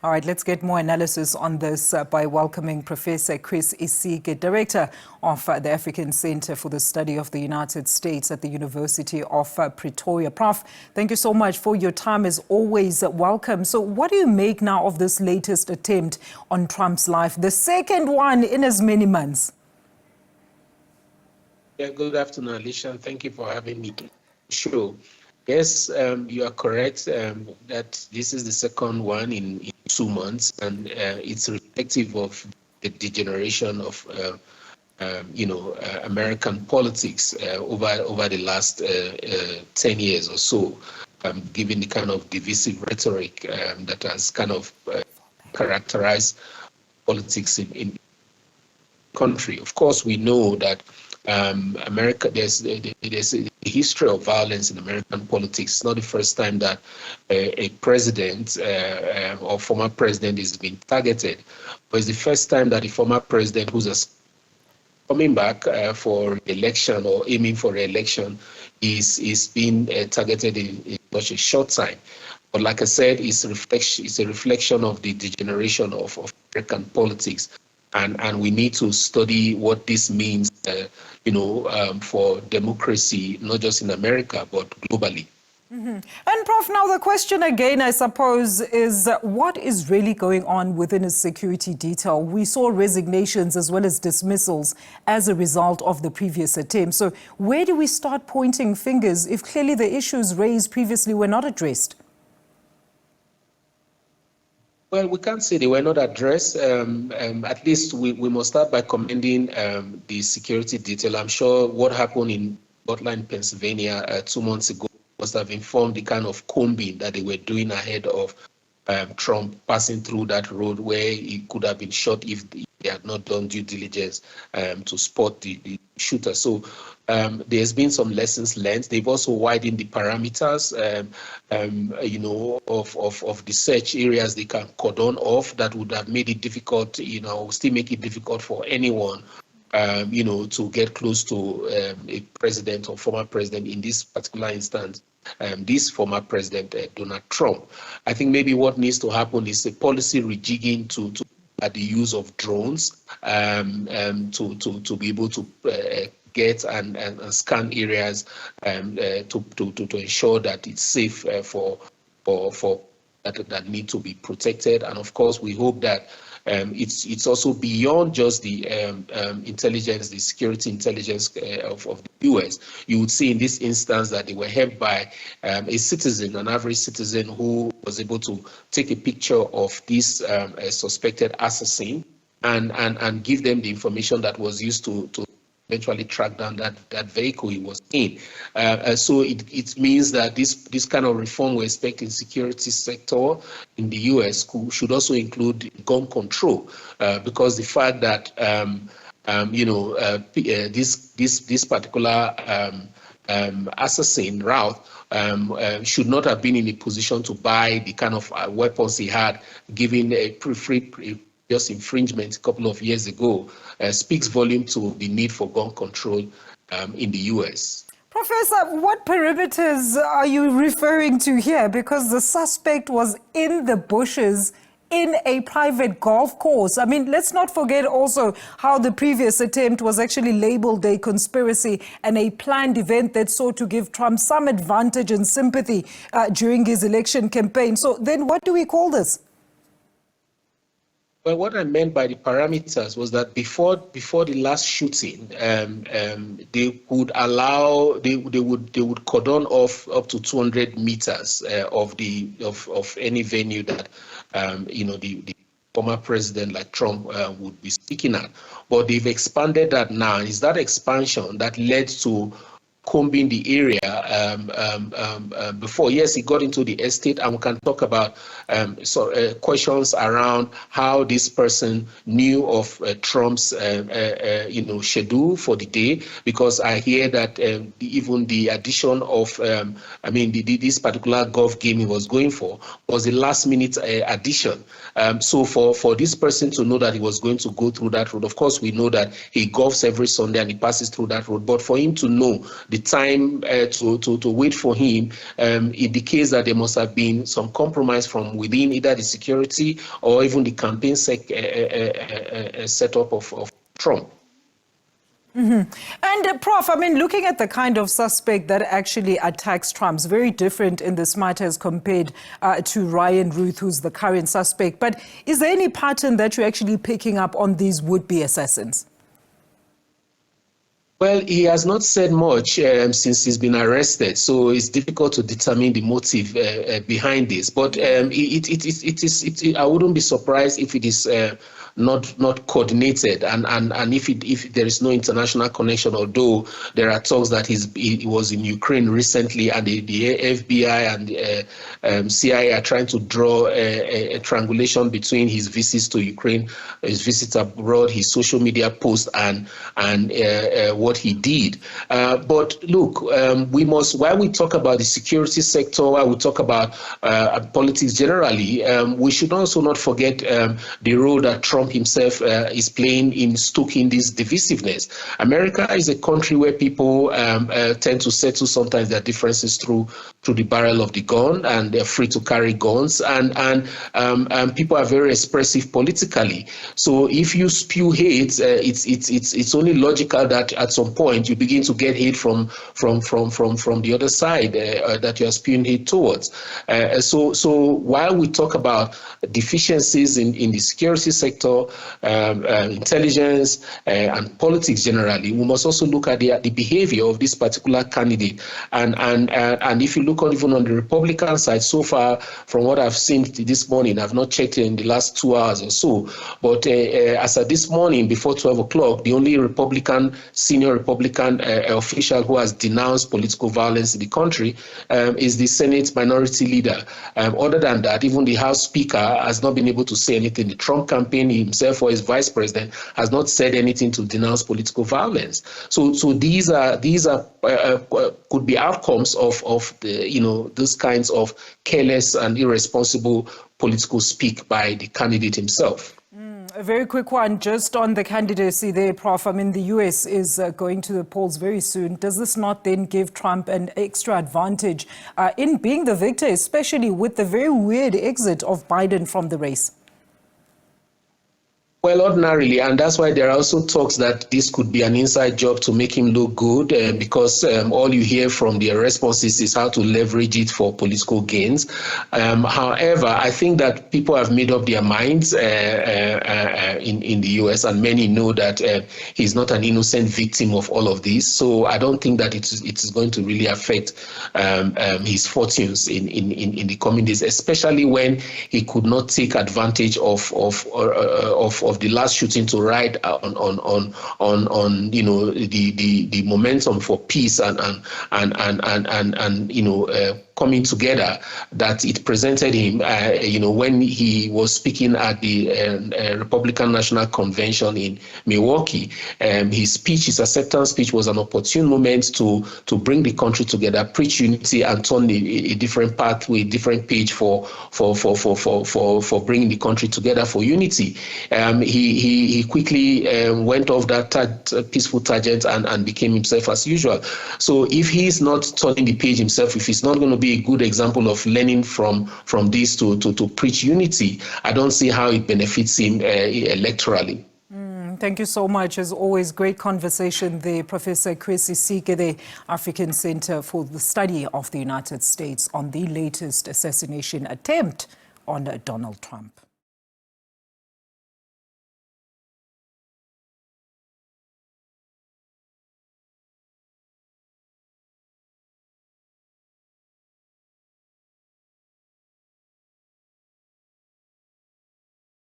All right, let's get more analysis on this by welcoming Professor Chris Isike, Director of the African Center for the Study of the United States at the University of Pretoria. Prof, thank you so much for your time, as always. Welcome. So what do you make now of this latest attempt on Trump's life, the second one in as many months? Yeah, good afternoon, Alicia. Thank you for having me. Sure. Yes, you are correct that this is the second one in 2 months, and it's reflective of the degeneration of, American politics over the last 10 years or so, given the kind of divisive rhetoric that has kind of characterized politics in the country. Of course, we know that America, there's a history of violence in American politics. It's not the first time that a president or former president is being targeted, but it's the first time that a former president who's coming back for election or aiming for re-election is being targeted in such a short time. But like I said, it's a reflection of the degeneration of American politics. And we need to study what this means, for democracy, not just in America, but globally. Mm-hmm. And Prof, now the question again, I suppose, is what is really going on within his security detail? We saw resignations as well as dismissals as a result of the previous attempt. So where do we start pointing fingers if clearly the issues raised previously were not addressed? Well, we can't say they were not addressed. At least we must start by commending the security detail. I'm sure what happened in Butler, Pennsylvania 2 months ago must have informed the kind of combing that they were doing ahead of Trump passing through that road, where he could have been shot if they had not done due diligence to spot the shooter. So there's been some lessons learned. They've also widened the parameters, of the search areas they can cordon off. That would have made it difficult, still make it difficult for anyone, to get close to a president or former president. In this particular instance, this former president, Donald Trump. I think maybe what needs to happen is a policy rejigging to at the use of drones to be able to get and scan areas to ensure that it's safe for that need to be protected. And of course, we hope that it's also beyond just the intelligence, the security intelligence of the US. You would see in this instance that they were helped by a citizen, an average citizen, who was able to take a picture of this suspected assassin and give them the information that was used to eventually track down that vehicle he was in. So it means that this kind of reform we expect in security sector in the US should also include gun control, because the fact that this particular assassin route should not have been in a position to buy the kind of weapons he had, given a previous infringement a couple of years ago, speaks volume to the need for gun control in the US. Professor, what perimeters are you referring to here? Because the suspect was in the bushes in a private golf course. I mean, let's not forget also how the previous attempt was actually labeled a conspiracy and a planned event that sought to give Trump some advantage and sympathy during his election campaign. So then what do we call this? Well, what I meant by the parameters was that before the last shooting, they would cordon off up to 200 meters of any venue that the former president like Trump would be speaking at. But they've expanded that now. It's that expansion that led to combing the area before. Yes, he got into the estate, and we can talk about questions around how this person knew of Trump's schedule for the day, because I hear that even the addition of this particular golf game he was going for was a last minute addition. So for this person to know that he was going to go through that road, of course we know that he golfs every Sunday and he passes through that road, but for him to know the time to wait for him indicates that there must have been some compromise from within either the security or even the campaign setup of Trump. And Prof, I mean, looking at the kind of suspect that actually attacks Trump is very different in this matter as compared to Ryan Ruth, who's the current suspect. But is there any pattern that you're actually picking up on these would-be assassins? Well, he has not said much since he's been arrested, so it's difficult to determine the motive behind this. But I wouldn't be surprised if it is not coordinated, and if there is no international connection, although there are talks that he was in Ukraine recently, and the FBI and the CIA are trying to draw a triangulation between his visits to Ukraine, his visits abroad, his social media posts, and what he did. But look, we must, while we talk about the security sector, while we talk about politics generally, we should also not forget the role that Trump himself is playing in stoking this divisiveness. America is a country where people tend to settle sometimes their differences through the barrel of the gun, and they're free to carry guns, and people are very expressive politically. So if you spew hate, it's only logical that at some point you begin to get hate from the other side that you are spewing hate towards. So while we talk about deficiencies in the security sector, intelligence, and politics generally, we must also look at the behavior of this particular candidate. And if you look even on the Republican side, so far from what I've seen this morning, I've not checked in the last 2 hours or so, but as of this morning before 12 o'clock, the only senior Republican official who has denounced political violence in the country is the Senate minority leader. Other than that, even the House Speaker has not been able to say anything. The Trump campaign himself or his vice president has not said anything to denounce political violence. So these are could be outcomes of those kinds of careless and irresponsible political speak by the candidate himself. A very quick one, just on the candidacy there, Prof. I mean, the US is going to the polls very soon. Does this not then give Trump an extra advantage in being the victor, especially with the very weird exit of Biden from the race? Well, ordinarily, and that's why there are also talks that this could be an inside job to make him look good, because all you hear from their responses is how to leverage it for political gains. However, I think that people have made up their minds in the US, and many know that he's not an innocent victim of all of this. So I don't think that it is going to really affect his fortunes in the coming days, especially when he could not take advantage of the last shooting to ride on the momentum for peace and coming together that it presented him, when he was speaking at the Republican National Convention in Milwaukee. His acceptance speech was an opportune moment to bring the country together, preach unity, and turn a different pathway, different page for bringing the country together for unity. He quickly went off that peaceful tangent and became himself as usual. So if he's not turning the page himself, if he's not going to be a good example of learning from this to preach unity, I don't see how it benefits him electorally. Thank you so much. As always, great conversation there. Professor Chris Isike, the African Center for the Study of the United States, on the latest assassination attempt on Donald Trump.